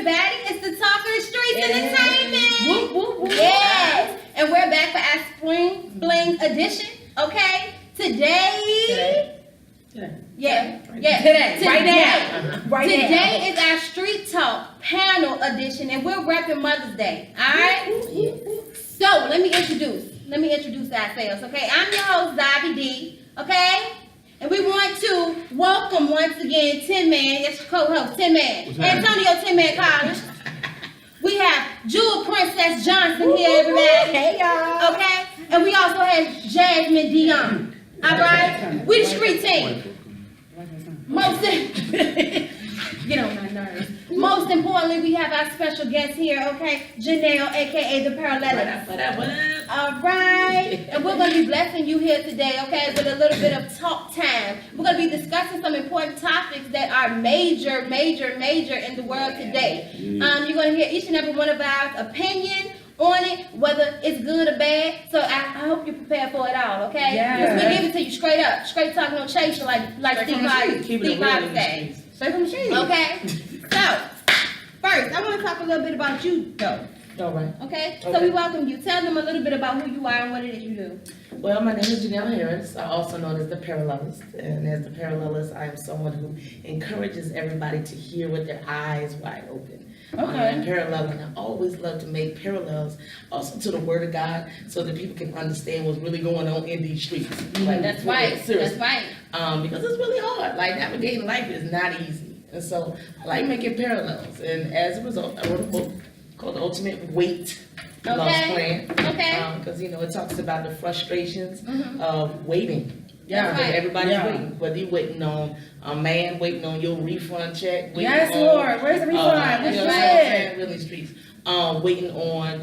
everybody. It's the Talk of the Streets Entertainment. Whoop, whoop, whoop. Yes. And we're back for our Spring Bling edition. Okay. Today. Yeah. Today. Right now. Right Today now. is our Street Talk panel edition, and we're repping Mother's Day. All right. Yes. So let me introduce ourselves. Okay. I'm your host, Zabi D. Okay. And we want to welcome once again Tin Man, that's your co-host, Tin Man. Antonio Tin Man Collins. We have Jewel Princess Johnson here, everybody. Hey, y'all. Okay? And we also have Jasmine Dion. Alright? We the street team. Get on my nerves. Most importantly, we have our special guest here, okay? Janelle, aka the Parallelist. What up? Alright. And we're gonna be blessing you here today, okay, with a little bit of talk time. We're gonna be discussing some important topics that are major in the world today. You're gonna hear each and every one of our opinion on it, whether it's good or bad. So I hope you're prepared for it all, okay? Yeah. Because we give it to you straight up, straight talk, no chaser, like Steve Harvey said. Straight from the street. Okay. So first, I want to talk a little bit about you, though. All right. Okay. So we welcome you. Tell them a little bit about who you are and what it is you do. Well, my name is Janelle Harris, also known as the Parallelist. And as the Parallelist, I am someone who encourages everybody to hear with their eyes wide open. And paralleling. I always love to make parallels also to the Word of God so that people can understand what's really going on in these streets. Like, That's right. Seriously. That's right. Because it's really hard. Like, navigating life is not easy. And so I like making parallels. And as a result, I wrote a book called The Ultimate Weight Loss Plan. Okay. Because, it talks about the frustrations of waiting. Yeah, right. Everybody's waiting. Whether you're waiting on a man, waiting on your refund check. Yes, Lord. Where's the refund? You know what I'm saying? Really streets. Waiting on,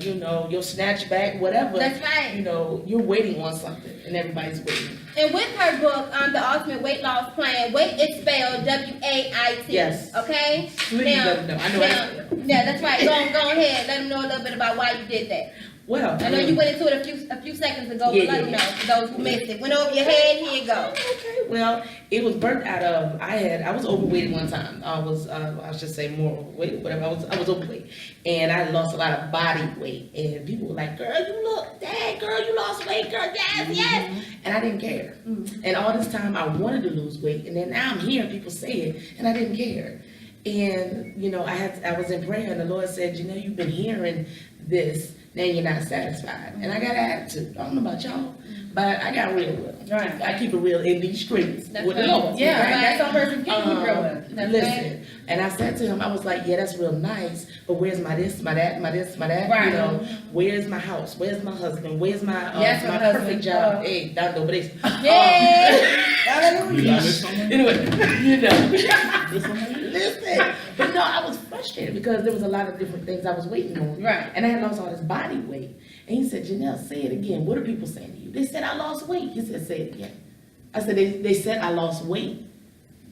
your snatch back, whatever. That's right. You're waiting on something, and everybody's waiting. And with her book, The Ultimate Weight Loss Plan, weight is spelled W-A-I-T. Yes. Okay? Please let them know. I know. Yeah, that's right. Go ahead. Let them know a little bit about why you did that. Well, I know you went into it a few seconds ago, but let them know, for those who missed it. Went over your head, here you go. Okay, well, it was birthed out of, I was overweight one time. I should say more overweight, whatever. I was overweight. And I lost a lot of body weight. And people were like, girl, you look, dang, girl, you lost weight, girl, yes. And I didn't care. And all this time I wanted to lose weight. And then now I'm hearing people say it, and I didn't care. And, I was in prayer, and the Lord said, you've been hearing this, now you're not satisfied. And I got an attitude. I don't know about y'all, but I got real with them. Right. I keep it real in these streets That's with right. the Lord. Yeah, Right. that's all person can keep real with. Listen, and I said to him, I was like, yeah, that's real nice, but where's my this, my that, my this, my that? Right. Where's my house? Where's my husband? Where's my Yes, my my perfect husband. job? Hey, don't know, but it's anyway, listen. But no, I was frustrated because there was a lot of different things I was waiting on. Right. And I had lost all this body weight. And he said, Janelle, say it again. What are people saying to you? They said I lost weight. He said, say it again. I said, they said I lost weight.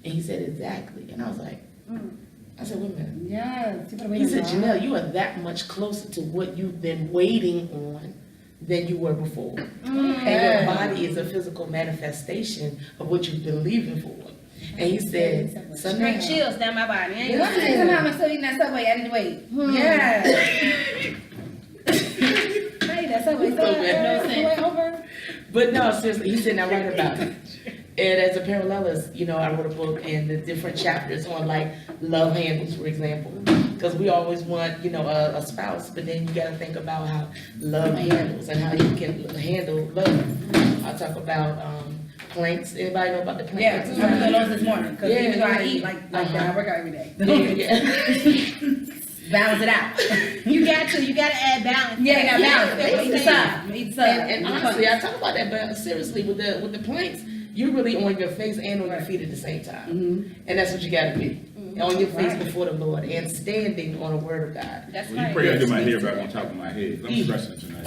And he said, exactly. And I was like, I said, wait a minute. Yes. He said, Janelle, you are that much closer to what you've been waiting on than you were before. And your body is a physical manifestation of what you've been believing for. And he said, Straight chills down my body. Ain't What's the next time I'm still eating that Subway? I need to wait. Yeah. Hey, that Subway. Subway over. But no, seriously, he said, now write about it. And as a parallelist, I wrote a book and the different chapters on like love handles, for example. Because we always want, a spouse, but then you got to think about how love handles and how you can handle love. I talk about planks. Anybody know about the planks? Yeah, I'm doing those this morning. Because even though I eat like that, I work out every day. Balance it out. You got to add balance. Yeah, you got to balance it. Eat the side. Eat the side. And honestly, I talk about that, but seriously, with the planks, you're really on your face and on your feet at the same time. And that's what you got to be. On your face before the Lord and standing on the word of God. That's Well, right. you pray I get my hair back on top of my head. I'm stressing tonight.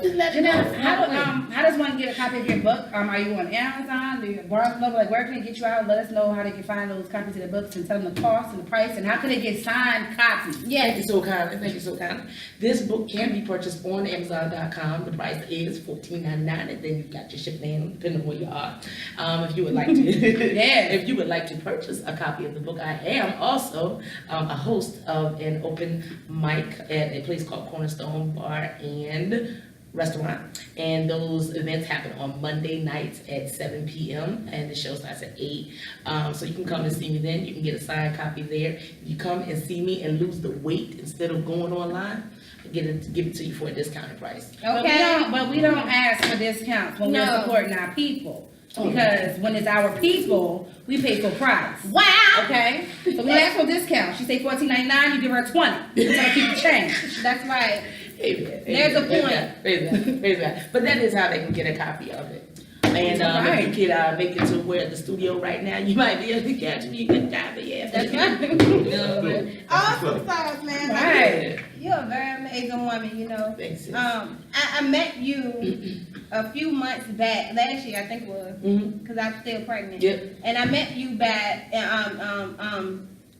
Just let you know. How does one get a copy of your book? Are you on Amazon? Do you Barnes Noble? Like, where can they get you out? Let us know how they can find those copies of the books and tell them the cost and the price and how can they get signed copies? Thank you so kindly. Thank you so kindly. This book can be purchased on Amazon.com. The price is $14.99, and then you've got your shipping, depending on where you are. If you would like to, if you would like to purchase a copy of the book. I am also a host of an open mic at a place called Cornerstone Bar and Restaurant. And those events happen on Monday nights at 7 p.m. and the show starts at 8. So you can come and see me then. You can get a signed copy there. If you come and see me and lose the weight instead of going online, give it to you for a discounted price. Okay. But we don't ask for discounts when we're No. supporting our people. Because when it's our people, we pay full price. Wow. Okay? So we ask for discounts. She say $14.99, you give her 20. We're gonna keep the change. That's right. Amen. There's a point. Praise God. Praise God. But that is how they can get a copy of it. And Right. if you could make it to where at the studio right now, you might be able to catch me. You can drive it, yeah. That's right. You know what I mean? Awesome sauce, man. Right. You're a very amazing woman, you know. Thanks, sis. I met you a few months back, last year I think it was, Mhm. because I'm still pregnant. Yep. And I met you back,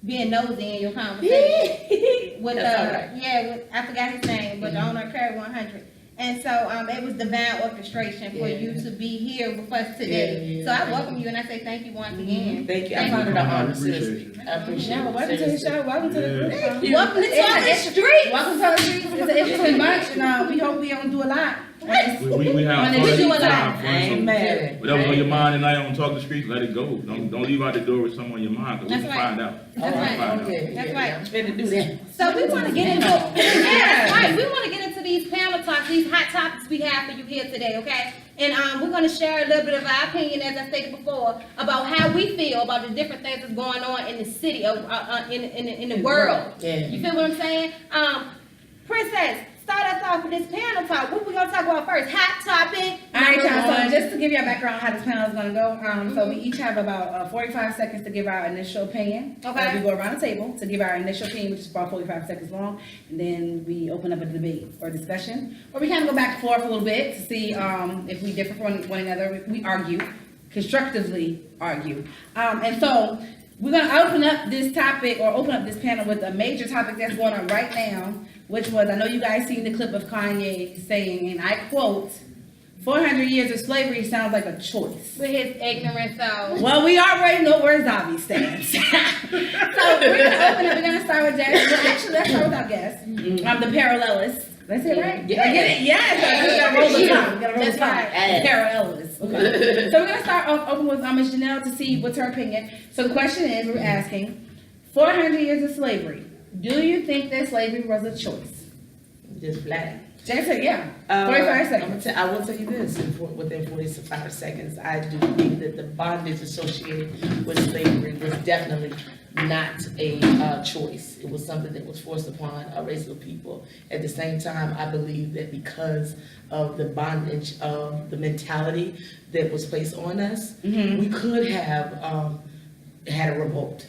being nosy in your conversation with That's all right. I forgot his name, but the owner of Curry 100. And so it was divine orchestration for Yeah. you to be here with us today. Yeah. So I welcome you and I say thank you once again. Thank you. I Thank found it you. an honor, I appreciate seriously. you. I appreciate Yeah, it. welcome to the seriously. show. Welcome to the group. Thank you. Welcome to the street. Welcome to the streets. It's an interesting bunch, and we hope we don't do a lot. We have On fun. the visual Time, line. fun, I ain't so mad. whatever's on your mind tonight on Talk the Streets, let it go. Don't leave out the door with something on your mind, because we That's can right. find out. That's right. Find out. Okay. That's yeah, right. I'm trying to do that. So we want to get into Yeah. we want to get into these panel talks, these hot topics we have for you here today, okay? And we're going to share a little bit of our opinion, as I stated before, about how we feel about the different things that's going on in the city, in the world. Yeah. You feel what I'm saying? Princess, start us off with this panel talk. What we gonna talk about first? Hot topic. All right, number y'all. So one. just to give you a background on how this panel is going to go, so we each have about 45 seconds to give our initial opinion. Okay. We go around the table to give our initial opinion, which is about 45 seconds long, and then we open up a debate or discussion, or we kind of go back and forth a little bit to see if we differ from one another. We argue, constructively argue, and so we're going to open up this topic or open up this panel with a major topic that's going on right now, which was, I know you guys seen the clip of Kanye saying, and I quote, 400 years of slavery sounds like a choice. With his ignorant self. Well, we already know where Zabi stands. So we're going to open up, we're going to start with Jess. Well, actually, let's start with our guest. The parallelist. Did I say it right? Yeah. I get it? Yes. We got to roll the tongue. We got to roll the That's tongue. right. Parallelist. Okay. So we're going to start off open with Miss Janelle to see what's her opinion. So the question is, we're asking, 400 years of slavery. Do you think that slavery was a choice? Just black. Jess said, yeah. 45 seconds. I will tell you this, within 45 seconds, I do believe that the bondage associated with slavery was definitely not a choice. It was something that was forced upon a race of people. At the same time, I believe that because of the bondage of the mentality that was placed on us, we could have had a revolt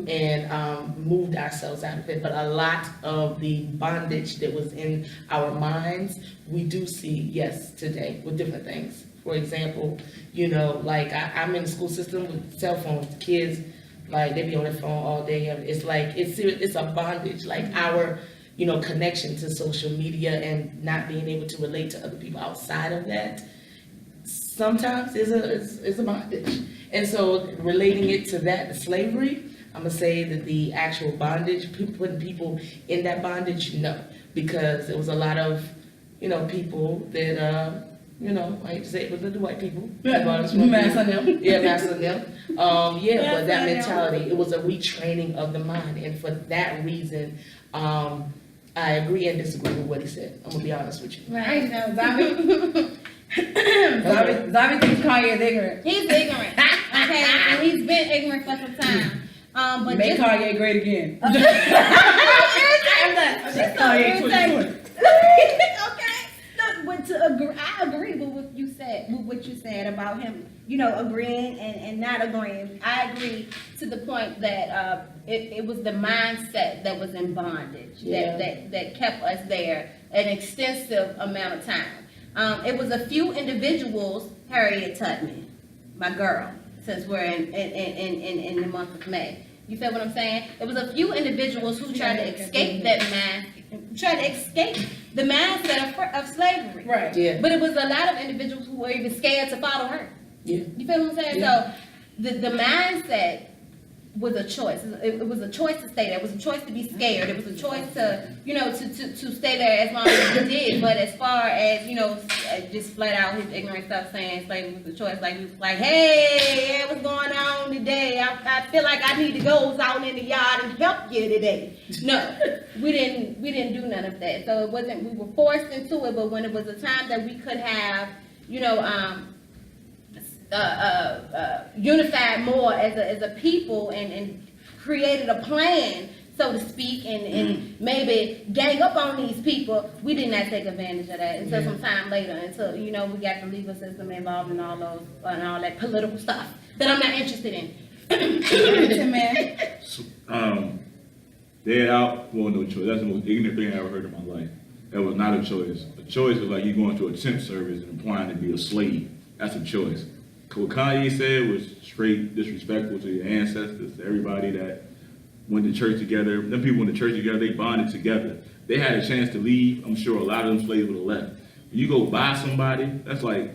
and moved ourselves out of it. But a lot of the bondage that was in our minds, we do see, yes, today with different things. For example, you know, like I'm in the school system with cell phones. Kids, like they be on their phone all day. It's like, it's a bondage, like our, you know, connection to social media and not being able to relate to other people outside of that sometimes is a bondage. And so relating it to that, slavery, I'm gonna say that the actual bondage, putting people in that bondage, no, because there was a lot of, you know, people that, you know, I hate to say it, but the white people. Mass on them. Yeah, mass on them. Yeah, but that Mass on them. mentality, it was a retraining of the mind, and for that reason, I agree and disagree with what he said. I'm gonna be honest with you. Right, now, Zabi. Zabi thinks Kanye is ignorant. He's ignorant, okay, and he's been ignorant for some time. But Make just, Kanye great again. I'm done. Kanye 2020. Okay, no, but to agree, I agree with what you said about him, you know, agreeing and not agreeing. I agree to the point that it was the mindset that was in bondage that kept us there an extensive amount of time. It was a few individuals, Harriet Tubman, my girl, since we're in the month of May. You feel what I'm saying? It was a few individuals who tried to escape the mindset of slavery. Right. Yeah. But it was a lot of individuals who were even scared to follow her. Yeah. You feel what I'm saying? Yeah. So the mindset was a choice. It was a choice to stay there. It was a choice to be scared. It was a choice to, you know, to stay there as long as he did. But as far as, you know, just flat out his ignorant stuff saying slavery was a choice, like he was like, hey, what's going on today? I feel like I need to go out in the yard and help you today. No, we didn't do none of that. So it wasn't, we were forced into it, but when it was a time that we could have, you know, unified more as a people and created a plan, so to speak, and maybe gang up on these people, we did not take advantage of that until some time later, until, you know, we got the legal system involved in all those and all that political stuff that I'm not interested in. Dead out, well, no choice. That's the most ignorant thing I ever heard in my life. That was not a choice. A choice is like you going to a temp service and applying to be a slave. That's a choice. What Kanye said was straight disrespectful to your ancestors, to everybody that went to church together. Them people went to church together, they bonded together. They had a chance to leave. I'm sure a lot of them slaves would have left. When you go buy somebody, that's like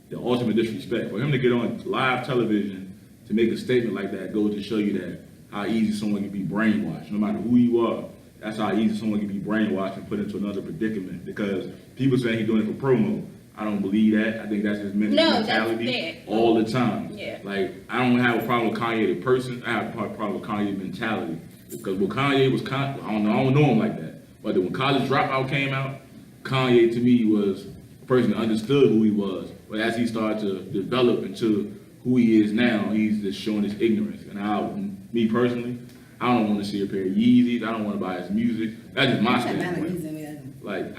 the ultimate disrespect. For him to get on live television to make a statement like that goes to show you that how easy someone can be brainwashed. No matter who you are, that's how easy someone can be brainwashed and put into another predicament. Because people saying he's doing it for promo. I don't believe that. I think that's his mentality all the time. Yeah. Like, I don't have a problem with Kanye the person. I have a problem with Kanye's mentality. Because when Kanye was, I don't know him like that. But when College Dropout came out, Kanye to me was a person that understood who he was. But as he started to develop into who he is now, he's just showing his ignorance. And me personally, I don't want to see a pair of Yeezys. I don't want to buy his music. That's just my standpoint. Like,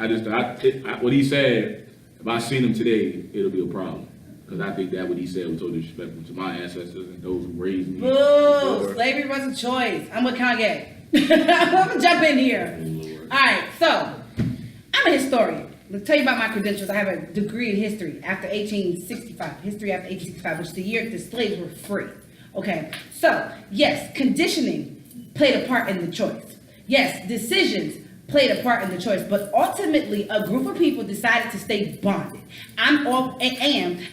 what he said, if I seen him today, it'll be a problem. Because I think that what he said was totally disrespectful to my ancestors and those who raised me. Boo! Slavery was a choice. I'm with Kanye. I'm gonna jump in here. All right, so I'm a historian. Let's tell you about my credentials. I have a degree in history after 1865. History after 1865, which is the year the slaves were free. Okay, so yes, conditioning played a part in the choice. Yes, decisions played a part in the choice, but ultimately a group of people decided to stay bonded. And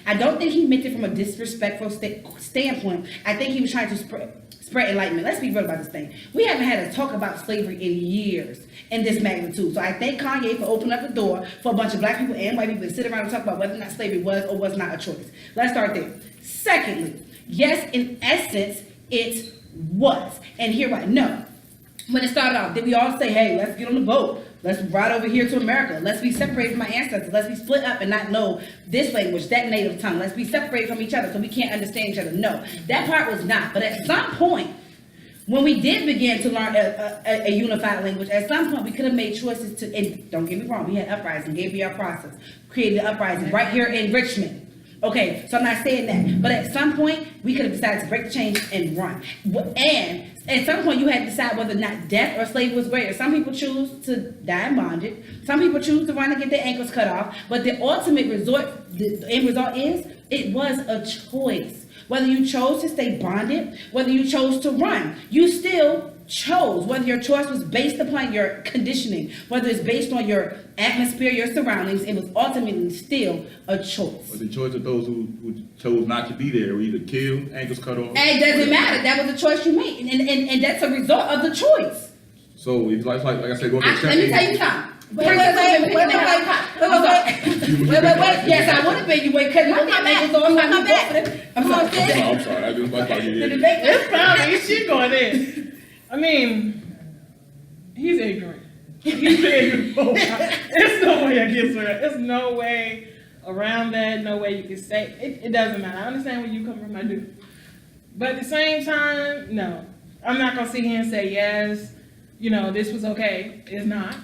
I don't think he meant it from a disrespectful standpoint. I think he was trying to spread enlightenment. Let's be real about this thing. We haven't had a talk about slavery in years in this magnitude. So I thank Kanye for opening up the door for a bunch of black people and white people to sit around and talk about whether or not slavery was or was not a choice. Let's start there. Secondly, yes, in essence, it was. And here why. No. When it started off, did we all say, hey, let's get on the boat. Let's ride over here to America. Let's be separated from my ancestors. Let's be split up and not know this language, that native tongue. Let's be separated from each other so we can't understand each other. No, that part was not. But at some point, when we did begin to learn a unified language, at some point we could have made choices to, and don't get me wrong, we had uprising, gave me our process, created the uprising right here in Richmond. Okay, so I'm not saying that. But at some point, we could have decided to break the chains and run. And at some point, you had to decide whether or not death or slavery was greater. Some people choose to die in bondage. Some people choose to run and get their ankles cut off. But the ultimate result, the end result is, it was a choice. Whether you chose to stay bonded, whether you chose to run, you still chose. Whether your choice was based upon your conditioning, whether it's based on your atmosphere, your surroundings, it was ultimately still a choice. But the choice of those who chose not to be there were either killed, ankles cut off. And it doesn't matter. That was a choice you made. And that's a result of the choice. So it's like I said, go to Let me tell you something. Wait. Yes, I would have been you wait because my ankles on my I'm sorry. I just about to get it. It's fine. She's going in. I mean, he's ignorant. He's ignorant. There's no way against her. There's no way around that. No way you can say it. It doesn't matter. I understand where you come from. I do. But at the same time, no. I'm not going to sit here and say, yes, you know, this was okay. It's not.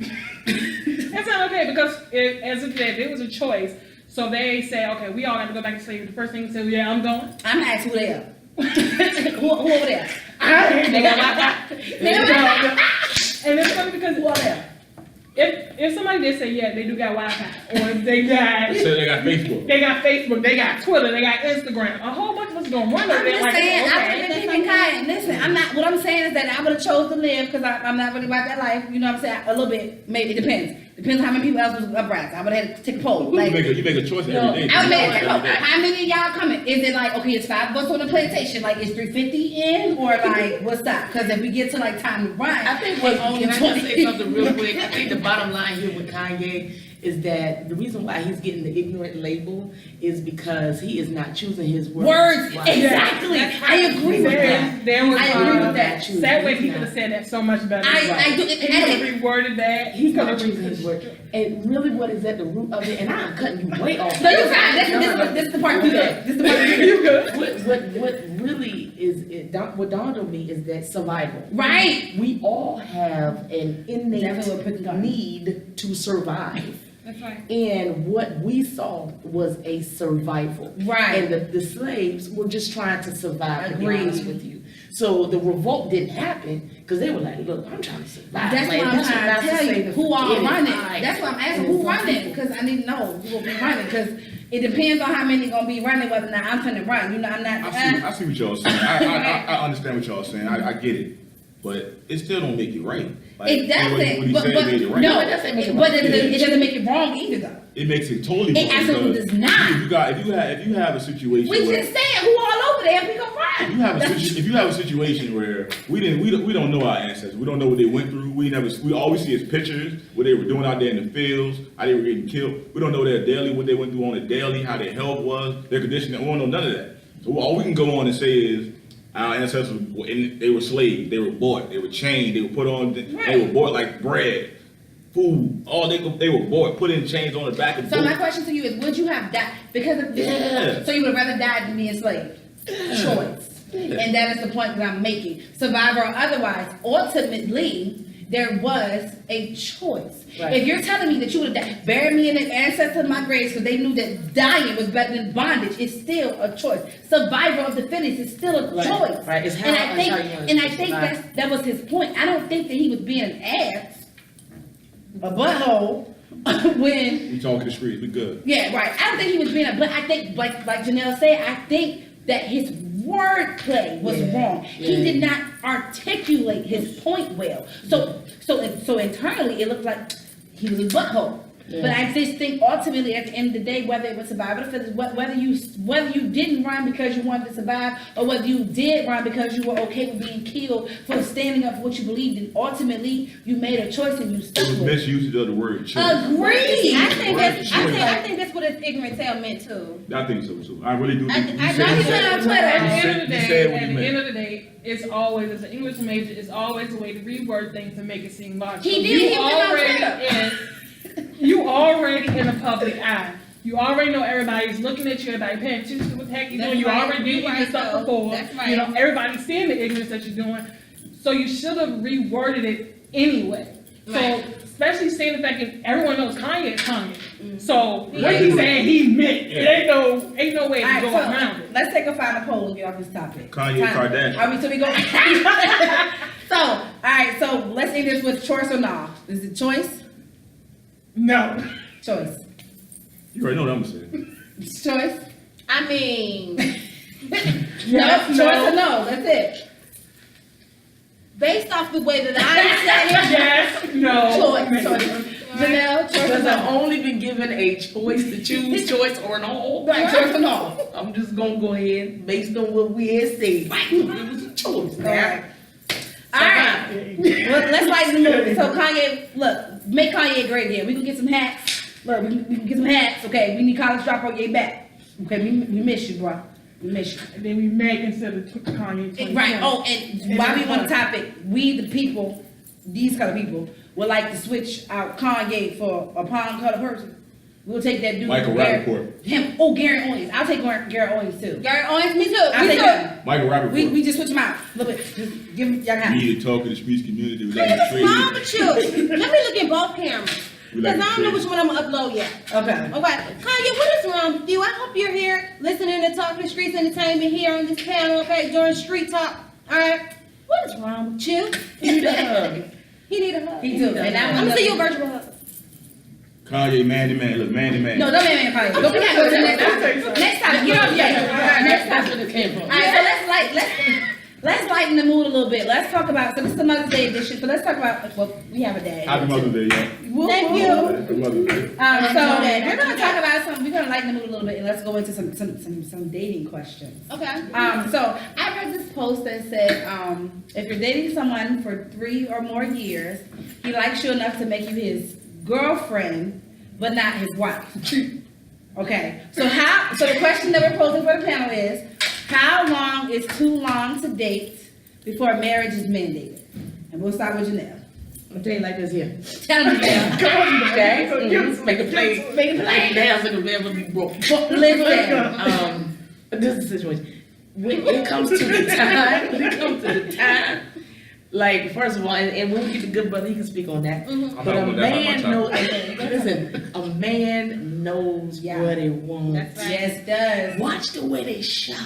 It's not okay because as of today, it was a choice. So they say, okay, we all got to go back to slavery. The first thing they say, yeah, I'm going. I'm asking who they are. who over there? They got and it's funny because if somebody did say yeah, they do got Wi-Fi, or if they got they got Facebook, they got Twitter, they got Instagram, a whole bunch of us gonna run over there. I'm just saying, I would have been picking Kanye. Listen, I'm not. What I'm saying is that I would have chose to live because I'm not really about that life. You know what I'm saying? A little bit, maybe it depends. Depends on how many people else was uprising. I would have had to take a poll. You Like, make a choice No, every day. I would make a Every poll. day. How many of y'all coming? Is it like, okay, it's 5 of us on the plantation? Like, is 350 in? Or like, what's that? Because if we get to like time to run, I think it's only can I just 20. say something real quick? I think the bottom line here with Kanye is that the reason why he's getting the ignorant label is because he is not choosing his words. Words, wisely. exactly. I agree with that. There was, I agree with that. That way he could have said that so much better. I do. He could have reworded that. He's could not have choosing his words. And really what is at the root of it, and I'm cutting you way off. No, you're fine. This is the part you good. This is the part you good. What really is, what dawned on me is that survival. Right. We all have an Definitely what put innate it on. need to survive. That's right. And what we saw was a survival. Right. And the slaves were just trying to survive, to be Agreed. honest with you. So the revolt didn't happen because they were like, look, I'm trying to survive. That's Like, what I'm what trying to Master tell say you. to Who all forget it. running? Right. That's what I'm asking. And Who some running? people- Because I need to know who will be running. Because it depends on how many gonna be running. Whether or not I'm gonna run. You know, I'm not. I see what y'all saying. I understand what y'all saying. I get it. But it still don't make it right. Like, It doesn't. When you But say it made it right, no, it doesn't make it but right. it doesn't make it wrong either, though. it makes it totally It wrong absolutely because does not. If you have a situation We where just said who all over there. We gonna if run. you have a situation where we don't know our ancestors, we don't know what they went through. We always see is pictures what they were doing out there in the fields, how they were getting killed. We don't know their daily, what they went through on a daily, how their health was, their condition. We don't know none of that. So all we can go on and say is our ancestors, they were slaves, they were bought, they were chained, they were put on, they were bought like bread, food. All they were bought, put in chains on the back of So my boats. question to you is, would you have died because of this? Yeah. So you would rather die than be enslaved? Choice. Yeah. And that is the point that I'm making. Survivor or otherwise, ultimately, there was a choice. Right. If you're telling me that you would have died, bury me in the ancestor of my graves because they knew that dying was better than bondage, it's still a choice. Survival of the fittest is still a Right, choice. right. It's how- and I it's think, how you want and to I think survive. that was his point. I don't think that he was being an ass, a butthole, when We talking the streets, we good. yeah, right. I don't think he was being a, but I think, like Janelle said, I think that his wordplay was Yeah, wrong. He yeah. did not articulate his point well. So internally, it looked like he was a butthole. Yeah. But I just think ultimately, at the end of the day, whether it was survival of the fittest, whether you didn't run because you wanted to survive, or whether you did run because you were okay with being killed for standing up for what you believed in, ultimately you made a choice and you It stuck was with it. misusage of the word choice. Agreed. I think that's what his ignorant tale meant too. I think so too. I really do. I think know you he said- went on Twitter. At the end of the You said day, what at you the meant. end of the day, it's always, as an English major, it's always a way to reword things to make it seem logical. He did, he went on You already in the public eye. You already know everybody's looking at you, everybody paying attention to what the heck you're That's doing. You right. already did You're ignorant right, stuff though. before. That's right. You know, everybody's seeing the ignorance that you're doing. So you should have reworded it anyway. So, Right. especially seeing the fact that everyone knows Kanye is Kanye. Mm-hmm. So what he's saying he meant. Yeah. It ain't no way to Alright, go so around it. let's take a final poll and get off this topic. Kanye Kardashian. Are we, so we go. So, alright, so let's end this with choice or no? Is it choice? No. Choice. You already know what I'm saying. It's choice? I mean, Yes, no, choice or no? That's it. based off the way that I said Yes, no. Choice. Choice. Janelle, choice or Because I've no? only been given a choice to choose choice or no. Right, choice or no? I'm just gonna go ahead based on what we had said. It was a choice. Alright. Alright. Well, let's lighten the mood. So Kanye, look, make Kanye great again. We can get some hats. Look, we can get some hats. Okay, we need college dropout your back. Okay, we miss you, bro. We miss you. And then we may consider Kanye 2020. Right. Oh, and while we on the topic, we the people, these kind of people, would like to switch out Kanye for a palm color person. We'll take that dude. Michael Gary- Rappaport. Him. Oh, Gary Owens. I'll take Gary Owens too. Gary Owens, me too. I'll Me take too. him. Michael Rappaport. We just switch him out. A little bit. Just give him. Y'all got We it. need to talk to the streets community. We like What's to wrong trade. with you? Let me look at both cameras. We Because like I to don't know trade. which one I'm gonna upload yet. Okay. Okay, Kanye, what is wrong with you? I hope you're here listening to Talking the Streets Entertainment here on this panel, okay, during Street Talk. Alright? What is wrong with you? You need a hug. He need a hug. He do. And I'm gonna see you a virtual hug. Kanye, man to man. Look, man to man. No, don't man Kanye. Go we gotta go to the next Let's take time. some. Next time. Get off yet. Next That's time. where it came from. Alright, so let's Let's lighten the mood a little bit. Let's talk about, so this is the Mother's Day edition, so let's talk about, well, we have a day. Happy Mother's Day, y'all. Woo, Thank woo. you. Happy Mother's Day. So we're gonna talk about we're gonna lighten the mood a little bit and let's go into some dating questions. Okay. So I read this post that said, if you're dating someone for 3 or more years, he likes you enough to make you his girlfriend, but not his wife. Okay, so the question that we're posing for the panel is, how long is too long to date before marriage is mandated? And we'll start with Janelle. I'll tell you like this here. Tell me, Janelle. Come on, okay? Make a play. Make it plain. Dance in the never be broke. Listen. This is the situation. When it comes to the time, like, first of all, and when we get the good brother, he can speak on that. Mhm. But a I'm not gonna man talk knows, about listen, a man knows Yeah. what he wants. That's right. Yes, it does. Watch the way they shop.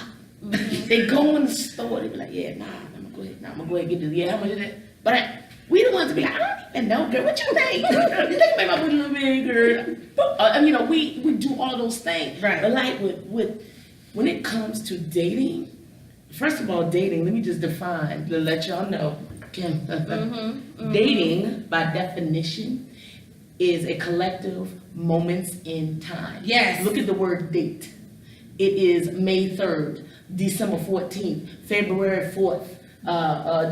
They go in the store, they be like, yeah, nah, I'm gonna go ahead and get this. Yeah, how much is that? But we the ones to be like, I don't even know, girl, what you think? You think you make my booty a little bigger? We do all those things. Right. But like when it comes to dating, first of all, dating, let me just define to let y'all know. Kim, dating, by definition, is a collective moments in time. Yes. Look at the word date. It is May 3rd, December 14th, February 4th,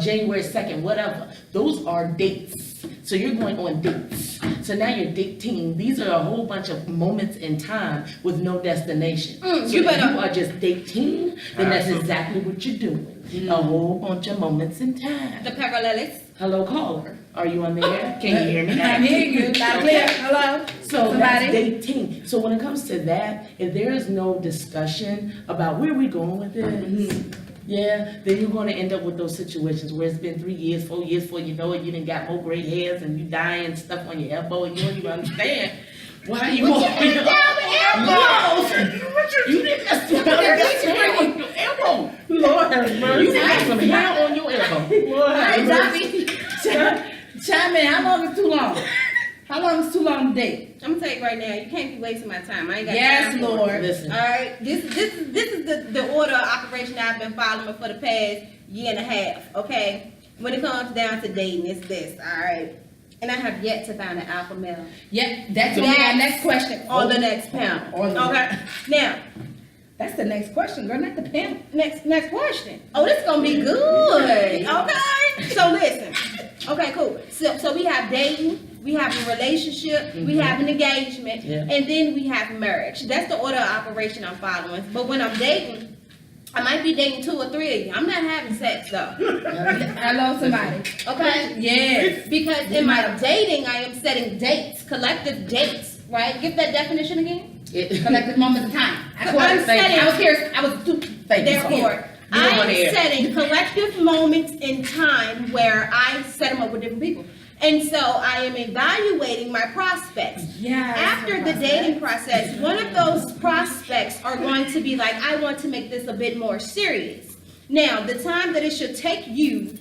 January 2nd, whatever. Those are dates. So you're going on dates. So now you're dating. These are a whole bunch of moments in time with no destination. So you if better- you are just dating, then that's exactly what you're doing. A whole bunch of moments in time. The parallelists. Hello, caller. Are you on the air? Can you hear me? I'm hearing you, loud and clear. Hello? So Somebody? that's dating. So when it comes to that, if there is no discussion about where we going with this, yeah, then you're gonna end up with those situations where it's been 3 years, 4 years before you know it, you done got more gray hairs and you dying stuff on your elbow and you don't even understand why you want been down the elbow? You didn't necessarily on your elbow. Lord have mercy. You got some hair on your elbow. Lord have mercy. Chime in, how long is too long? How long is too long to date? I'm gonna tell you right now, you can't be wasting my time. I ain't got Yes, time for it. Lord. Listen. All right, this is the order of operation I've been following for the past year and a half. Okay, when it comes down to dating, it's this. All right, and I have yet to find an alpha male Yeah, that's gonna be our next question. on the next panel. On the- Okay, now That's the next question, girl, not the panel. next question. Oh, this is gonna be good. Okay, so listen. Okay, cool. So we have dating, we have a relationship, we have an engagement, Yeah. and then we have marriage. That's the order of operation I'm following. But when I'm dating, I might be dating 2 or 3 of you. I'm not having sex though. Hello, somebody. Okay? Yes. Because in my dating, I am setting dates, collective dates, right? Give that definition again. Collective moments of time. I'm setting- I was curious, I was too, thank you. Therefore, You don't I'm wanna hear. setting collective moments in time where I set them up with different people. And so I am evaluating my prospects. Yeah. After the dating process, one of those prospects are going to be like, I want to make this a bit more serious. Now, the time that it should take you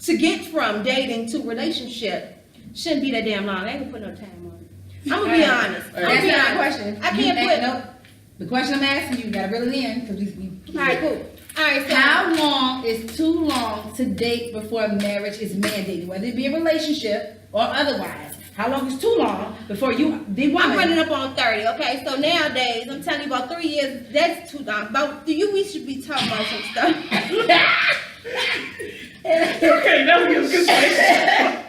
to get from dating to relationship shouldn't be that damn long. I ain't gonna put no time on it. I'm gonna be honest. I'm gonna That's be not the honest. question. I can't put. No, the question I'm asking you, you gotta reel it in, because we. All right, cool. All right, so How long is too long to date before marriage is mandated, whether it be a relationship or otherwise? How long is too long before you, the woman? I'm running up on 30, okay? So nowadays, I'm telling you about 3 years, that's too long. We should be talking about some stuff. Okay, now we get good.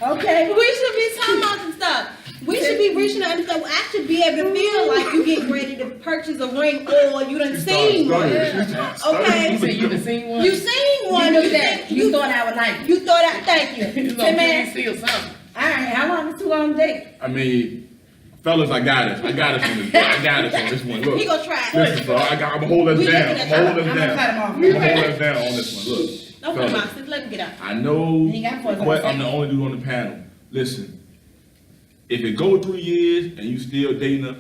Okay. We should be talking about some stuff. We should be reaching out and stuff. I should be able to feel like you getting ready to purchase a ring or you done seen one. Okay? So you done seen one? You seen one. You do that. You thought I would like. You thought I, thank you. You Say, man. PVC or something. All right, how long is too long to date? I mean, fellas, I got us. I got us on this. I got us on this one. Look. He gonna try it. Listen, bro, I'm gonna hold us We down. looking I'm at- gonna hold us I'm down. gonna cut him off. I'm gonna hold us down on this one. Look. Don't put him fellas, out. Just let him get out. I know You ain't got 4 I'm the only dude on the panel. Listen, if it go 3 years and you still dating her,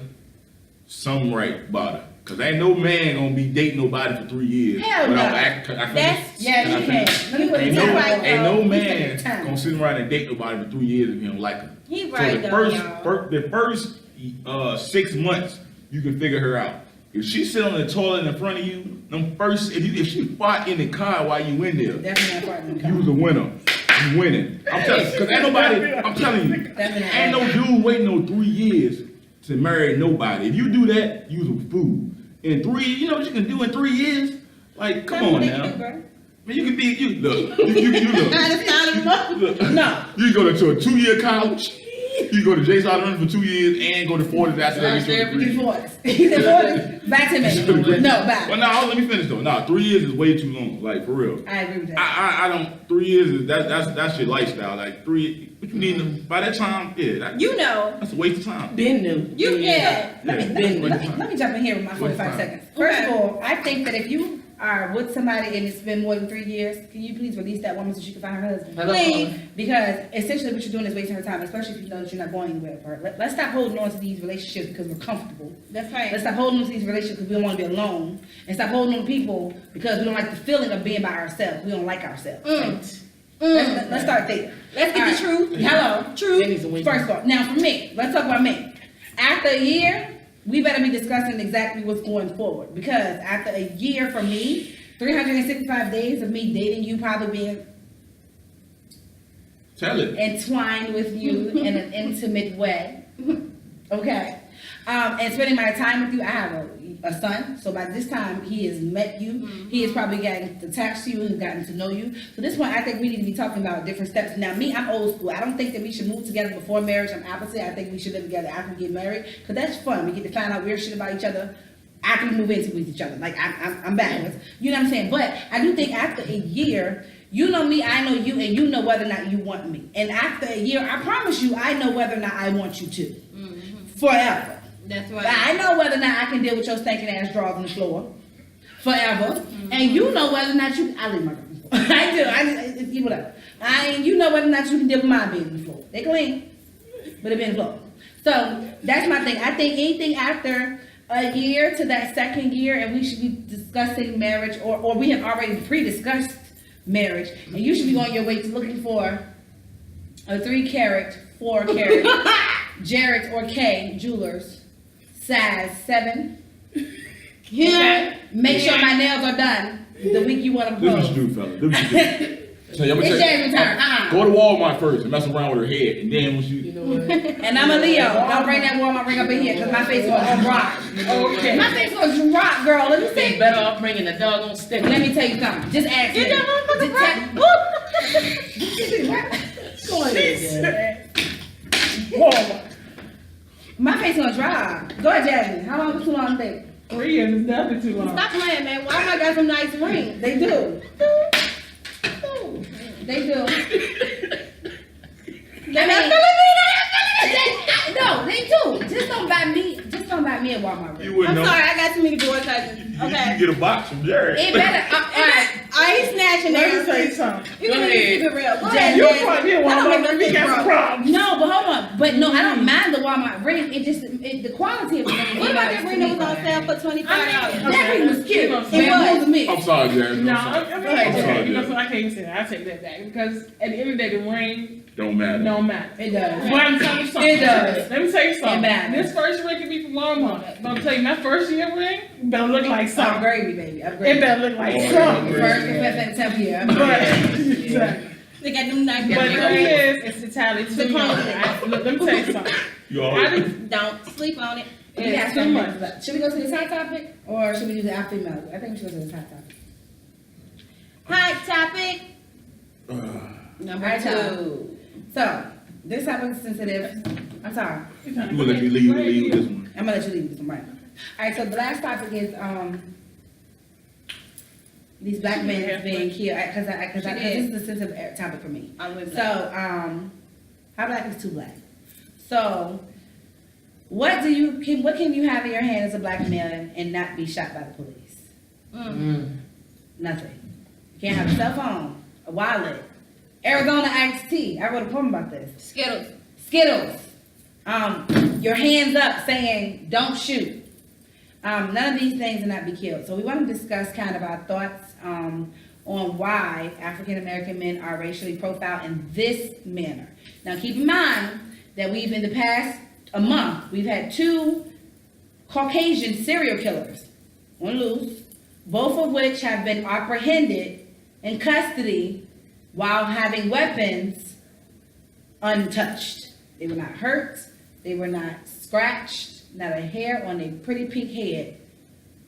something right about her. Cause ain't no man gonna be dating nobody for 3 years. Hell without no. acting. That's- Yeah, you can. Let me put Ain't it no, this way. ain't no You man take your time. gonna sit around and date nobody for 3 years if he don't like her. He So right the though, y'all. the first 6 months, you can figure her out. If she sit on the toilet in front of you, if she fought in the car while you in there, Definitely not part of the you was a winner. You winning. I'm telling you, because I'm telling you, ain't no dude waiting no 3 years to marry nobody. If you do that, you was a fool. In 3, you know what you can do in 3 years? Like, come on now. Man, you can be, look. Look. No. You go to a 2-year college. You go to J. Solomon for 2 years and go to Ford's after that. He's Ford's. Back to me. No, back. Well, no, let me finish though. No, 3 years is way too long. Like, for real. I agree with that. I don't, 3 years is, that's your lifestyle. Like, what you need by that time, yeah. That's a waste of time. Ben knew. Let me jump in here with my 45 seconds. First of all, I think that if you are with somebody and it's been more than 3 years, can you please release that woman so she can find her husband? Please. Because essentially what you're doing is wasting her time, especially if you know that you're not going anywhere with her. Let's stop holding on to these relationships because we're comfortable. That's right. Let's stop holding on to these relationships because we don't want to be alone. And stop holding on to people because we don't like the feeling of being by ourselves. We don't like ourselves. Let's start there. Let's get the truth. Hello. Truth. First of all, now for me, let's talk about me. After a year, we better be discussing exactly what's going forward. Because after a year for me, 365 days of me dating you, probably being entwined with you in an intimate way. Okay. And spending my time with you, I have a son. So by this time, he has met you. He has probably gotten attached to you and gotten to know you. So this point, I think we need to be talking about different steps. Now, me, I'm old school. I don't think that we should move together before marriage. I'm opposite. I think we should live together after we get married. Because that's fun. We get to find out weird shit about each other after we move into with each other. Like, I'm backwards. You know what I'm saying? But I do think after a year, you know me, I know you, and you know whether or not you want me. And after a year, I promise you, I know whether or not I want you to. Forever. That's right. I know whether or not I can deal with your stinking ass drawers on the floor. Forever. And you know whether or not you, I leave my drawers on the floor. I do. Whatever. You know whether or not you can deal with my bed on the floor. They clean, but it be on the floor. So that's my thing. I think anything after a year to that second year, and we should be discussing marriage, or we have already pre-discussed marriage, and you should be on your way to looking for a 3-carat, 4-carat, Jared or K jewelers, size 7. Yeah. Make sure my nails are done the week you want them This is closed. what you do, fella. This is what you do. So I'm It's Jasmine's turn. Go to Walmart first and mess around with her head, and then once you know what? And I'm a Leo. Don't bring that Walmart ring up in here because my face gonna drop. Okay. My face gonna drop, girl. Let me They see. better off bringing the dog on stick. Let me tell you something. Just ask me. You know what? Go ahead. Walmart. My face gonna drop. Go ahead, Jasmine. How long? Too long? Think 3 years is definitely too long. Stop playing, man. Why am I got some nice rings? they do. They do. No, they do. Just don't buy me. Just don't buy me a Walmart ring. you wouldn't I'm know. sorry, I got too many boy cousins. Okay. You get a box from Jared. It better. I ain't snatching Let me that. say something. You can keep it real. Go Jasmine. ahead, You Jasmine. probably did I don't Walmart, make we no got some sense, problems. No, but hold on. But no, I don't mind the Walmart ring. It just the quality of the ring. What about that ring that was on sale for $25? That ring was cute. Okay. It was me. I'm sorry, Jared. No, I'm sorry. I mean, I'm sorry, okay, Jared. that's what I can't even say that. I take that back because at the end of the day, the ring Don't matter. don't matter. It does. But I'm telling you something. It does. Let me tell you something. It matters. This first ring can be from Walmart. But I'm telling you, my first year ring better look like something. Upgrade me, baby. Upgrade It me. better look like Oh, something. First and fifth and 10th year. But, exactly. They got them nice But the thing rings. is, it's entirely The too much. quality. Look, let me tell you something. You I always just, Don't sleep on it. We got it's so too much. much. Should we go to the hot topic or should we do the after female? I think we should go to the hot topic. Hot topic Number 2. So, this topic is sensitive. I'm sorry. You gonna let me leave with this one. I'm gonna let you leave this one, right? Alright, so the last topic is these black men being killed because this is a sensitive topic for me. I'm with So, that. how black is too black? So, what can you have in your hand as a black man and not be shot by the police? Nothing. You can't have a cell phone, a wallet, Arizona iced tea. I wrote a poem about this. Skittles. Your hands up saying don't shoot. None of these things will not be killed. So we want to discuss kind of our thoughts on why African American men are racially profiled in this manner. Now keep in mind that in the past a month, we've had 2 Caucasian serial killers on loose, both of which have been apprehended in custody while having weapons untouched. They were not hurt, they were not scratched, not a hair on their pretty pink head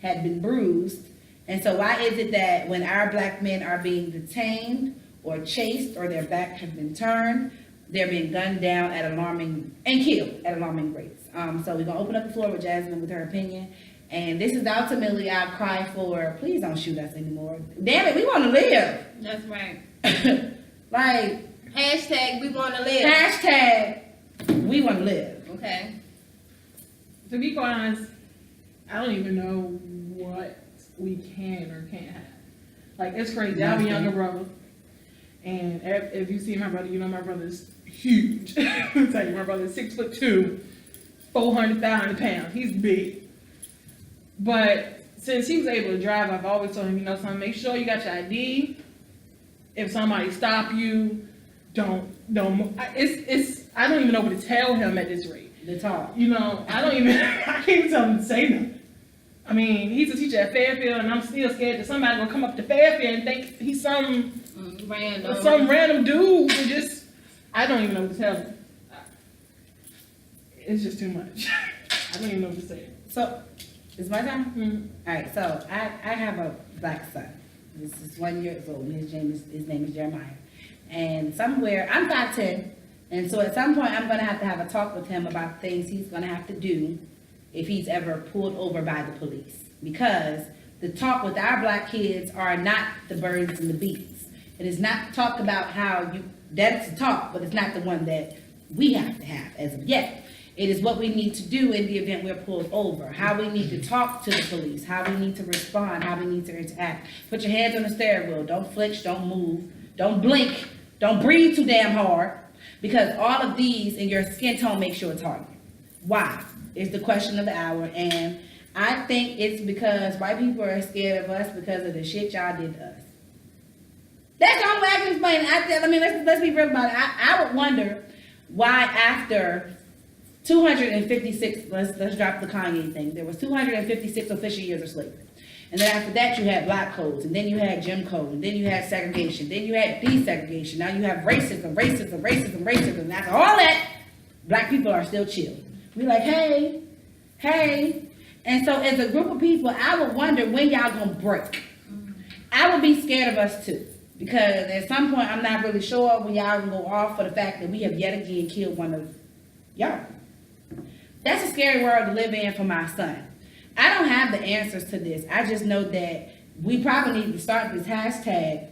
had been bruised. And so why is it that when our black men are being detained or chased or their back has been turned, they're being gunned down at alarming and killed at alarming rates? So we're gonna open up the floor with Jasmine with her opinion. And this is ultimately our cry for, please don't shoot us anymore. Damn it, we wanna live. That's right. Like, Hashtag we wanna live. hashtag, we wanna live. Okay. To be quite honest, I don't even know what we can or can't have. Like, it's crazy. I have a younger brother, and if you see my brother, you know my brother is huge. I'll tell you, my brother is 6'2", 500 pounds. He's big. But since he was able to drive, I've always told him, you know, son, make sure you got your ID. If somebody stop you, don't. It's. I don't even know what to tell him at this rate. The talk. You know, I can't even tell him to say nothing. I mean, he's a teacher at Fairfield, and I'm still scared that somebody gonna come up to Fairfield and think he's some random dude who just, I don't even know what to tell him. It's just too much. I don't even know what to say. So, it's my time? Mm-hmm. All right, so I have a black son. This is 1 year old. His name is Jeremiah. And somewhere, I'm 5'10", and so at some point I'm gonna have a talk with him about things he's gonna have to do if he's ever pulled over by the police. Because the talk with our black kids are not the birds and the bees. It is not talk about how that's a talk, but it's not the one that we have to have as of yet. It is what we need to do in the event we're pulled over, how we need to talk to the police, how we need to respond, how we need to interact. Put your hands on the steering wheel, don't flinch, don't move, don't blink, don't breathe too damn hard, because all of these and your skin tone makes you a target. Why? Is the question of the hour, and I think it's because white people are scared of us because of the shit y'all did to us. That's the only way I can explain it. I mean, let's be real about it. I would wonder why after 256, let's drop the Kanye thing. There was 256 official years of slavery. And then after that, you had black codes, and then you had Jim Crow, and then you had segregation, then you had desegregation. Now you have racism. And after all that, black people are still chill. We're like, hey. And so as a group of people, I would wonder when y'all gonna break. I would be scared of us too. Because at some point, I'm not really sure when y'all gonna go off for the fact that we have yet again killed one of y'all. That's a scary world to live in for my son. I don't have the answers to this. I just know that we probably need to start this hashtag,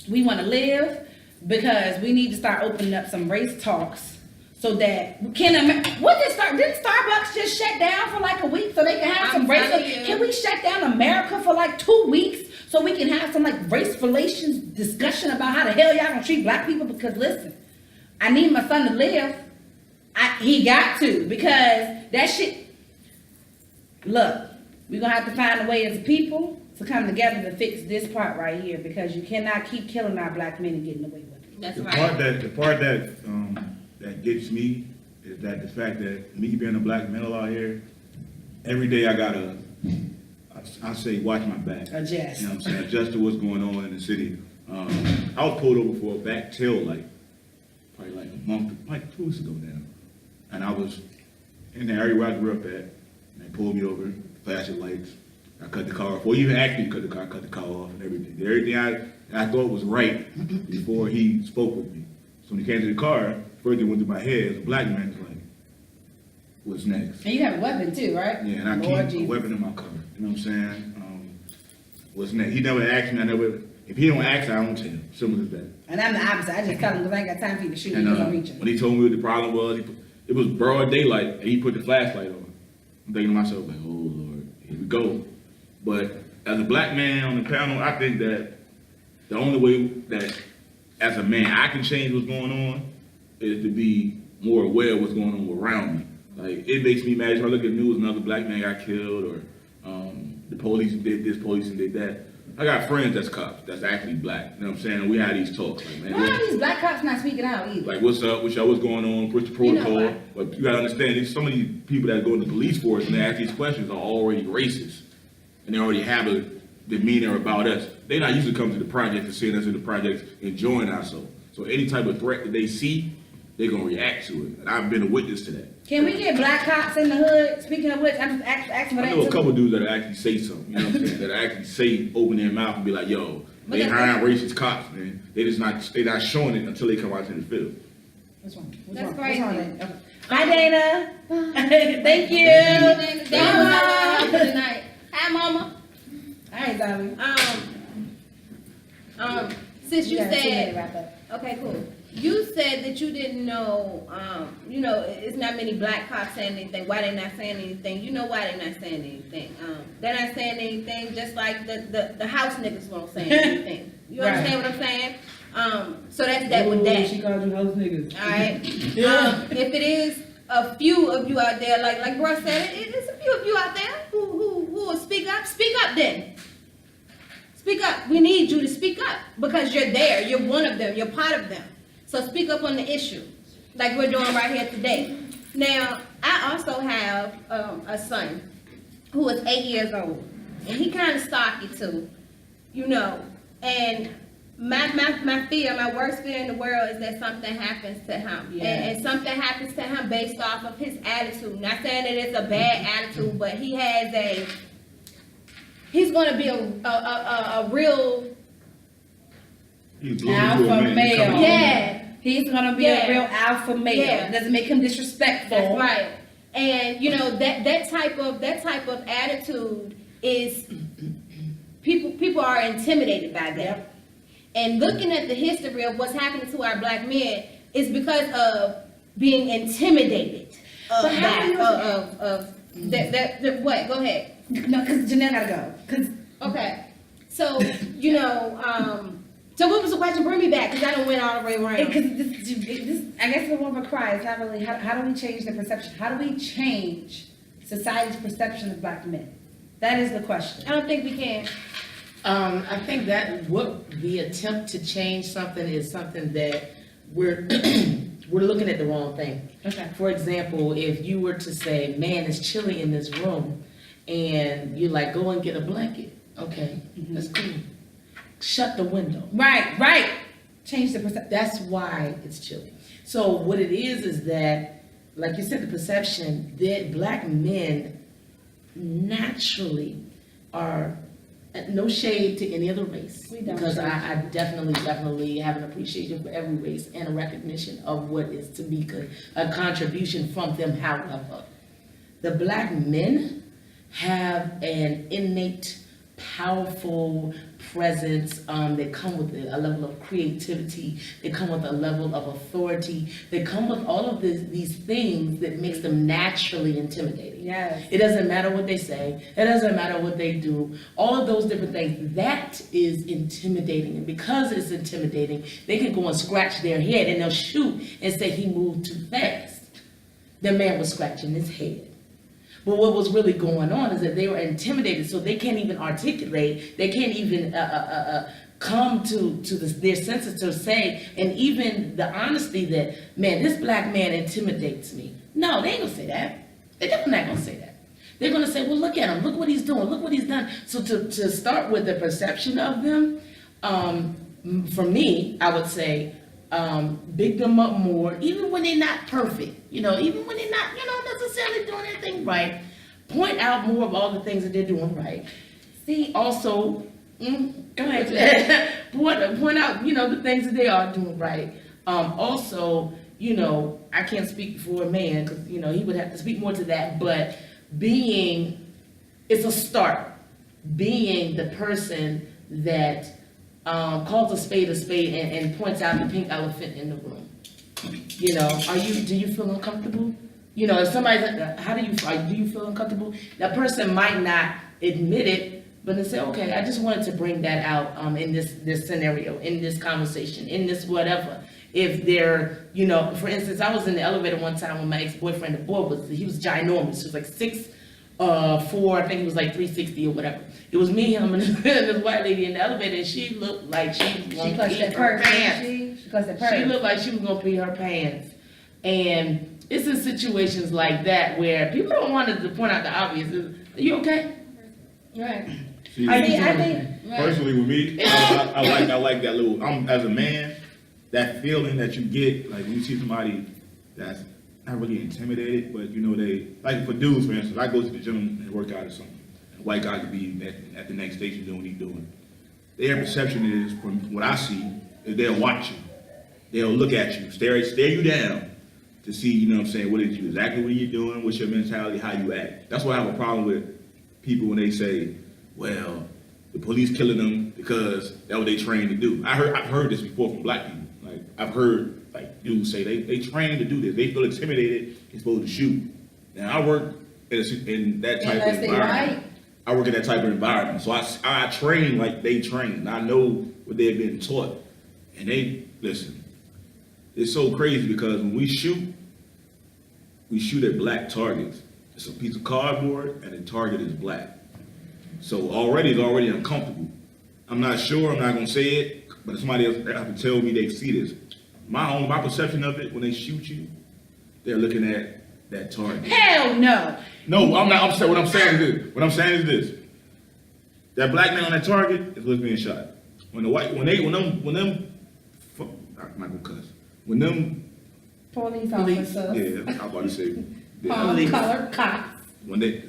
we want to live, because we need to start opening up some race talks so that didn't Starbucks just shut down for like a week so they can have some race? Can we shut down America for like 2 weeks so we can have some like race relations discussion about how the hell y'all gonna treat black people? Because listen, I need my son to live. He got to, because that shit. Look, we're gonna have to find a way as a people to come together to fix this part right here, because you cannot keep killing our black men and getting away with it. That's The right. part that gets me is that the fact that me being a black male out here, every day I gotta, I say, watch my back. Adjust. You know what I'm saying? Adjust to what's going on in the city. I was pulled over for a back tail light, probably like a month, like 2 weeks ago now. And I was in the area where I grew up at. They pulled me over, flashing lights. I cut the car off. Well, even actually cut the car off and everything. Everything I thought was right before he spoke with me. So when he came to the car, first thing went through my head as a black man is like, what's next? And you have a weapon too, right? Yeah, and I Lord keep a Jesus. weapon in my car. You know what I'm saying? What's next? He never asked me. If he don't ask, I don't tell him. Simple as that. And I'm the opposite. I just tell him because I ain't got time for you to shoot And me because I'm reaching. when he told me what the problem was, it was broad daylight, and he put the flashlight on. I'm thinking to myself, like, oh, Lord, here we go. But as a black man on the panel, I think that the only way that, as a man, I can change what's going on is to be more aware of what's going on around me. Like, it makes me mad if I look at the news, another black man got killed, or the police did this, police did that. I got friends that's cops, that's actually black. You know what I'm saying? We had these talks, like, man, Why are these black cops not speaking out either? like, what's up? What's going on? What's the You know protocol? why? But you gotta understand, some of these people that go in the police force and they ask these questions are already racist, and they already have a demeanor about us. They're not used to coming to the project and seeing us in the projects enjoying ourselves. So any type of threat that they see, they're gonna react to it. And I've been a witness to that. Can we get black cops in the hood? Speaking of which, I'm just asking for I that know a too. couple dudes that actually say something, you know what I'm saying? That actually say, open their mouth and be like, yo, they hiring racist cops, man. They're not showing it until they come out to the field. What's wrong? What's That's wrong? crazy. What's wrong? Okay. Bye, Dana. Thank you. Damn, good night. Hi, mama. All right, Zombie. Sis, you We got a 2 minute said, wrap up. okay, cool. You said that you didn't know, it's not many black cops saying anything. Why they not saying anything? You know why they not saying anything. They're not saying anything just like the house niggas won't say anything. You Right. understand what I'm saying? So that's that with that. She called you house niggas. Alright, if it is a few of you out there, like bro said, it is a few of you out there who will speak up then. Speak up. We need you to speak up because you're there. You're one of them. You're part of them. So speak up on the issue, like we're doing right here today. Now, I also have a son who is 8 years old, and he kind of stocky too, and my fear, my worst fear in the world is that something happens to him. Yeah. And something happens to him based off of his attitude. Not saying that it's a bad attitude, but he's gonna be a real, He's blown Alpha into a man. male. Come on. yeah, He's gonna be Yeah. a real alpha male. Yeah. It doesn't make him disrespectful. that's right. And that type of attitude is people are intimidated by that. Yep. And looking at the history of what's happening to our black men is because of being intimidated. But how do you- What? Go ahead. No, because Janelle gotta go. Because Okay. So, so what was the question? Bring me back, because I don't went all the way around. this, I guess the one of a cry is not really, how do we change the perception? How do we change society's perception of black men? That is the question. I don't think we can. I think that what the attempt to change something is something that we're we're looking at the wrong thing. Okay. For example, if you were to say, man, it's chilly in this room, and you're like, go and get a blanket. Okay, that's cool. Shut the window. Right. Change the perception. That's why it's chilly. So what it is that, like you said, the perception that black men naturally are, no shade to any other race, We don't because shade. I definitely have an appreciation for every race and a recognition of what is to be a contribution from them. However, the black men have an innate, powerful presence. They come with a level of creativity. They come with a level of authority. They come with all of these things that makes them naturally intimidating. Yes. It doesn't matter what they say. It doesn't matter what they do. All of those different things. That is intimidating. And because it's intimidating, they can go and scratch their head and they'll shoot and say he moved too fast. The man was scratching his head. But what was really going on is that they were intimidated, so they can't even articulate. They can't even come to their senses to say, and even the honesty that, man, this black man intimidates me. No, they ain't gonna say that. They're definitely not gonna say that. They're gonna say, well, look at him. Look what he's doing. Look what he's done. So to start with the perception of them, for me, I would say, big them up more, even when they're not perfect, even when they're not, necessarily doing anything right. Point out more of all the things that they're doing right. See, also, go ahead. point out, the things that they are doing right. Also, I can't speak for a man because, he would have to speak more to that, but it's a start. Being the person that calls a spade and points out the pink elephant in the room. Do you feel uncomfortable? If somebody's like, do you feel uncomfortable? That person might not admit it, but they say, okay, I just wanted to bring that out in this scenario, in this conversation, in this whatever. If they're, for instance, I was in the elevator one time with my ex-boyfriend. The boy he was ginormous. He was like for, I think it was like 360 or whatever. It was me, him, and this white lady in the elevator, and she looked like she was She gonna clutched pee that her purse, pants. didn't she? She clutched that purse. She looked like she was gonna pee her pants. And it's in situations like that where people don't want to point out the obvious. Are you okay? Right. See, I think, personally with me, I like that little, as a man, that feeling that you get, like when you see somebody that's not really intimidated, but you know, they, like for dudes, for instance, I go to the gym and work out or something. A white guy could be at the next station doing what he's doing. Their perception is, from what I see, is they'll watch you. They'll look at you, stare you down to see, you know what I'm saying, what is you, exactly what you're doing, what's your mentality, how you act. That's why I have a problem with people when they say, well, the police killing them because that's what they trained to do. I've heard this before from black people. Like, I've heard like dudes say they trained to do this. They feel intimidated, they're supposed to shoot. Now I work in that type of environment. I work in that type of environment. So I train like they train. I know what they've been taught. And they, listen, it's so crazy because when we shoot at black targets. It's a piece of cardboard and the target is black. So it's already uncomfortable. I'm not sure, I'm not gonna say it, but if somebody else have to tell me they see this. My perception of it, when they shoot you, they're looking at that target. hell no. No, I'm not. What I'm saying is this. That black man on that target is what's being shot. When them, I'm not gonna cuss. When them, Police officers. yeah, I'm about to say, Palm color cops. when they,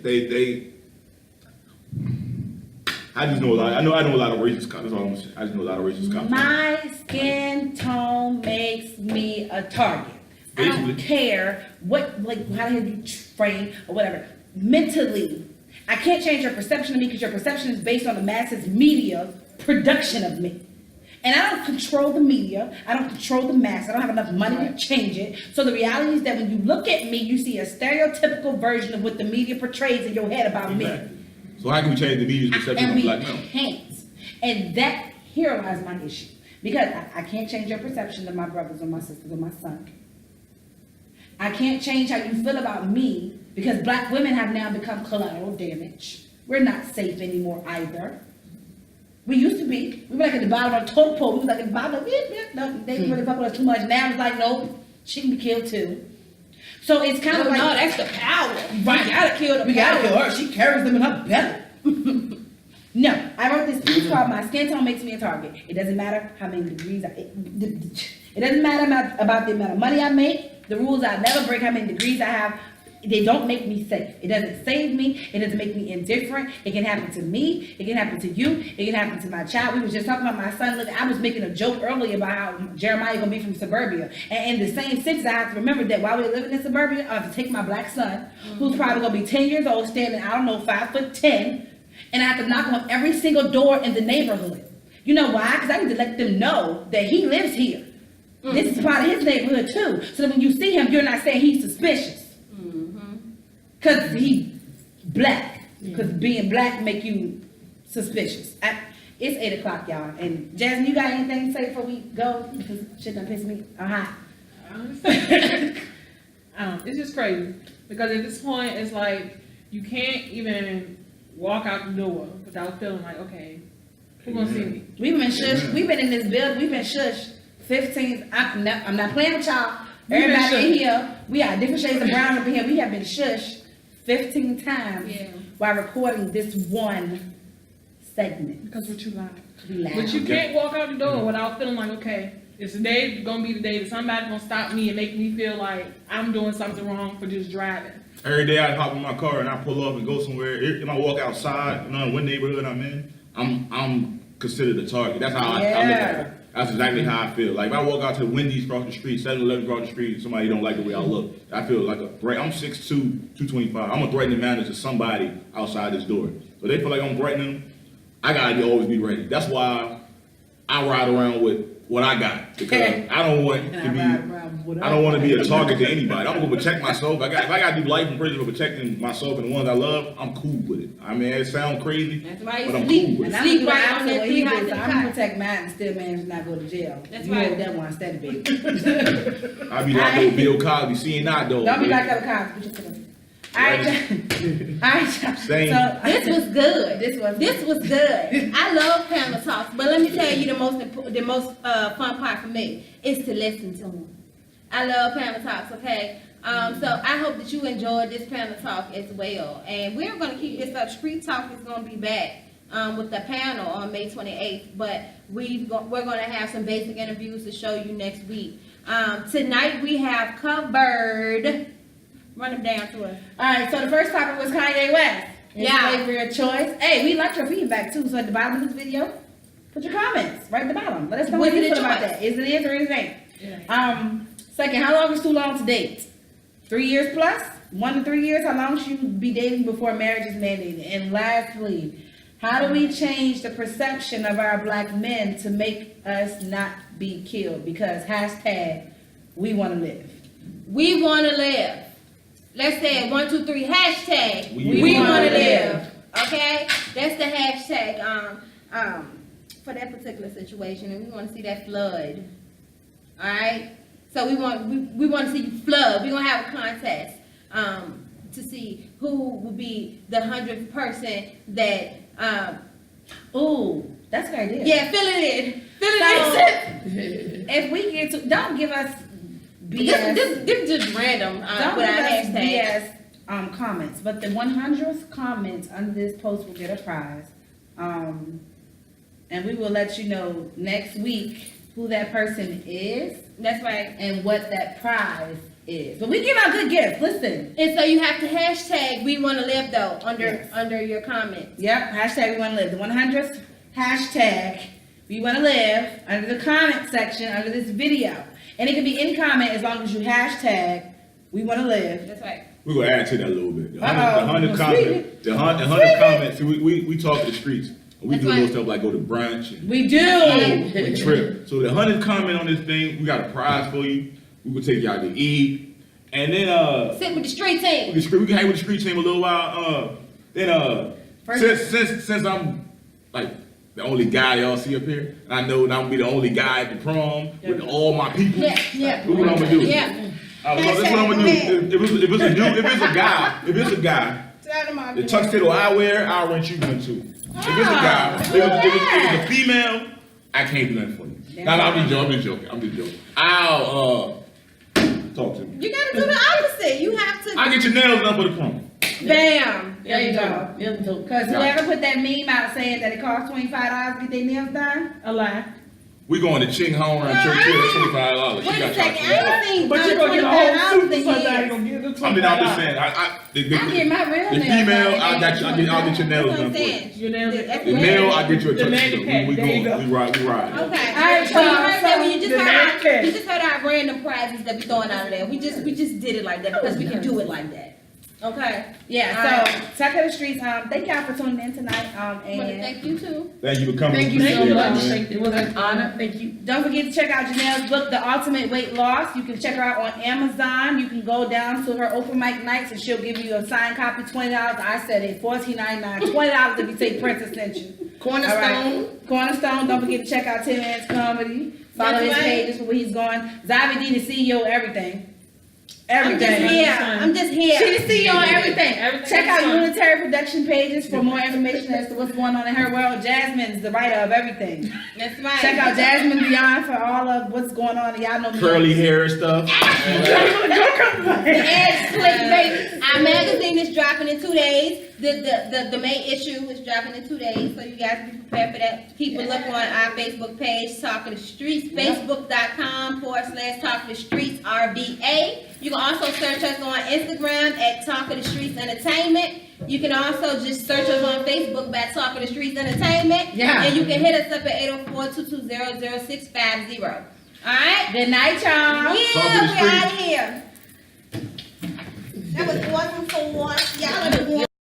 I just know a lot. I know a lot of racist cops. That's all I'm saying. I just know a lot of racist cops. My skin tone makes me a target. I don't Basically. care what, like, how the hell you train or whatever. Mentally, I can't change your perception of me because your perception is based on the masses media production of me. And I don't control the media. I don't control the mass. I don't have enough money to change it. So the reality is that when you look at me, you see a stereotypical version of what the media portrays in your head about me. Exactly. So how can we change the media's perception And of we black men? can't. And that, here lies my issue. Because I can't change your perception of my brothers or my sisters or my son. I can't change how you feel about me because black women have now become collateral damage. We're not safe anymore either. We used to be. We were like at the bottom of the totem pole. We was like at the bottom of no, they didn't really fuck with us too much. Now it's like, nope, she can be killed too. So it's kind of like, no, that's the power. Right. We gotta kill the we power. gotta kill her. She carries them in her belly. No, I wrote this piece called "My Skin Tone Makes Me a Target." It doesn't matter how many degrees it doesn't matter about the amount of money I make, the rules I never break, how many degrees I have. They don't make me safe. It doesn't save me. It doesn't make me indifferent. It can happen to me. It can happen to you. It can happen to my child. We was just talking about my son. Look, I was making a joke earlier about how Jeremiah gonna be from suburbia. And in the same sense, I have to remember that while we're living in suburbia, I have to take my black son, who's probably gonna be 10 years old, standing, 5'10", and I have to knock on every single door in the neighborhood. You know why? Because I need to let them know that he lives here. This is part of his neighborhood too. So that when you see him, you're not saying he's suspicious. Because he's black. Because being black make you suspicious. It's 8 o'clock, y'all. And Jasmine, you got anything to say before we go? Because shit done piss me hot. I understand. It's just crazy. Because at this point, it's like, you can't even walk out the door without feeling like, okay, who's gonna see me? We've been shushed. We've been in this building. We've been shushed 15. I'm not playing with y'all. We've been Everybody in shushed. here, we got different shades of brown up in here. We have been shushed 15 times while recording this one segment. Because we're too loud. We loud. But you can't walk out the door without feeling like, okay, it's today gonna be the day that somebody's gonna stop me and make me feel like I'm doing something wrong for just driving. Every day I hop in my car and I pull up and go somewhere. If I walk outside, no matter what neighborhood I'm in, I'm considered a target. That's how I look at it. That's exactly how I feel. Like if I walk out to the Wendy's across the street, 7-Eleven across the street, somebody don't like the way I look. I feel like I'm 6'2", 225. I'm a threatening manner to somebody outside this door. So they feel like I'm threatening them. I gotta always be ready. That's why I ride around with what I got, because I don't want to be a target to anybody. I'm gonna protect myself. If I gotta do life in prison for protecting myself and the ones I love, I'm cool with it. I mean, it sounds crazy, That's why but you I'm sleep. cool with And it. I'm Sleep gonna right right on that 300 I'm gonna protect mine and still manage to not go to jail. That's you right. hold that one steady, baby. I be like old Bill Cosby, seeing that though. Don't be like other cops. All right, all right, y'all. Same. So This was good. This was good. I love panel talks, but let me tell you the most fun part for me is to listen to them. I love panel talks. Okay. So I hope that you enjoyed this panel talk as well, and we're gonna keep this up. Street Talk is gonna be back with the panel on May 28th, but we're gonna have some basic interviews to show you next week. Tonight we have covered. Run them down to us. All right, so the first topic was Kanye West. Yeah. Flavor of choice. Hey, we like your feedback too. So at the bottom of this video, put your comments right at the bottom. Let us know Was what you it a feel about choice? that. Is it or is it ain't? Yeah. Second, how long is too long to date? 3 years plus? 1 to 3 years? How long should you be dating before marriage is mandated? And lastly, how do we change the perception of our black men to make us not be killed? Because hashtag we want to live. We want to live. Let's say it. 1, 2, 3. Hashtag. We We wanna want to live. live. Okay. That's the hashtag. For that particular situation, and we want to see that flood. All right. So we want to see you flood. We're gonna have a contest to see who will be the 100th person that. Ooh, that's a good idea. Yeah, fill it in. Fill it in. If we get to, don't give us BS. This is just random. Don't With give our us hashtag. BS comments, but the 100th comment under this post will get a prize. And we will let you know next week who that person is That's right. and what that prize is. But we give out good gifts. Listen. And so you have to hashtag we want to live though Yes. under your comments. Yep. Hashtag we want to live. The 100th hashtag we want to live under the comment section under this video. And it can be any comment as long as you hashtag we want to live. That's right. We're gonna add to that a little bit. The Uh-oh. 100 comments. The 100 comments. See, we talk to the streets. We That's do little right. stuff like go to brunch and We do. and trip. So the 100 comment on this thing, we got a prize for you. We will take you out to eat, and then Sit with the street team. we can hang with the street team a little while. Since I'm like the only guy y'all see up here, and I know I'm gonna be the only guy at the prom with all my people. Yeah. Look what I'm gonna do. Yeah. That's what I'm gonna do. If it's a guy, the tuxedo I wear, I'll rent you one too. If it's a guy, if it's a female, I can't do nothing for you. No, I'm just joking. I'll talk to me. You gotta do the opposite. You have to. I'll get your nails done for the prom. Bam. There you go. Because whoever put that meme out saying that it costs $25 to get their nails done, A lie. We going to Ching Hong around church here at $25. She Wait got a second. charged. I ain't seen But you're gonna get a whole suit, $25 so in now you're years. gonna get the $25. I'm just saying. I get my real The nails female, done. I'll get your nails That's what done I'm for you. saying. Your nails are- The male, I'll get you a The tuxedo. mannequin, We there you going, go. we ride. Okay. All right, Well, you heard that when you The just mannequin. you just heard our random prizes that we throwing out of there. We just did it like that because we can do it like that. Okay. Yeah, so Talk of the Streets, thank y'all for tuning in tonight. I want to And thank you too. Thank you for coming. Thank you Appreciate so it, much. man. It was an honor. Thank you. don't forget to check out Janelle's book, The Ultimate Weight Loss. You can check her out on Amazon. You can go down to her open mic nights and she'll give you a signed copy, $20. I said it, $14.99, $20 if you say Princess sent you. Cornerstone. All right. Cornerstone. Don't forget to check out Tim Ann's comedy. Follow That's his right. pages for where he's going. Zavi D, the CEO of everything. I'm just Everything. here. I'm just here. She the CEO of everything. Everything Check out is fun. Unitary Production pages for more information as to what's going on in her world. Jasmine is the writer of everything. That's right. Check out Jasmine Beyond for all of what's going on. Y'all know me. Curly hair stuff. The Edge Clickbait. Our magazine is dropping in 2 days. The main issue is dropping in 2 days, so you guys be prepared for that. Keep a look on our Facebook page, Talk of the Streets, facebook.com/Talk of the Streets RBA. You can also search us on Instagram at Talk of the Streets Entertainment. You can also just search us on Facebook by Talk of the Streets Entertainment. Yeah. And you can hit us up at 804-220-0650. All right? Good night, y'all. Yeah, Talk of the we're Streets. out of here. That was awesome for once. Y'all are the one.